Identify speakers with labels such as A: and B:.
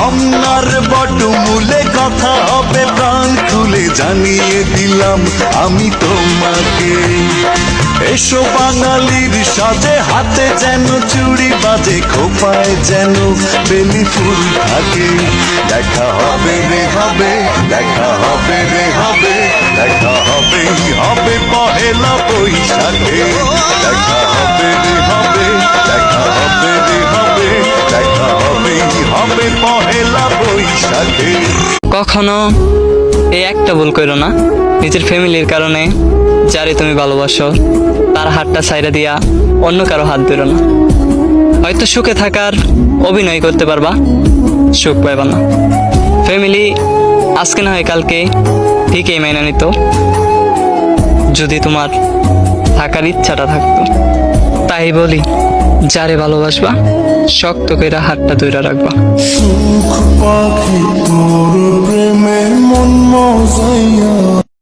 A: রমনার বটমূলে কথা হবে প্রাণ খুলে জানিয়ে দিলাম আমি তোমাকে। এসো বাঙালির সাথে হাতে যেন চুড়ি বাজে, খোপায় যেন বেলি ফুল থাকে। দেখা হবে রে হবে, দেখা হবে রে হবে, দেখা হবে হবে পহেলা বৈশাখে। দেখা হবে রে হবে, দেখা হবে রে হবে, দেখা হবে হবে পহেলা বৈশাখে।
B: কখনো এই একটা ভুল করো না, নিজের ফ্যামিলির কারণে যারে তুমি ভালোবাসো তার হাতটা ছাইড়া দিয়া অন্য কারো হাত ধরো না। হয়তো সুখে থাকার অভিনয় করতে পারবা, সুখ পাইবা না। ফ্যামিলি আজকে না হয় কালকে ঠিকই মেনে নিত, যদি তোমার থাকার ইচ্ছাটা থাকতো। তাই বলি, যারে ভালোবাসবা শক্ত কইরা হাতটা ধইরা রাখবা।
C: সুখ পাখি তোর প্রেমে মন মজাইয়া।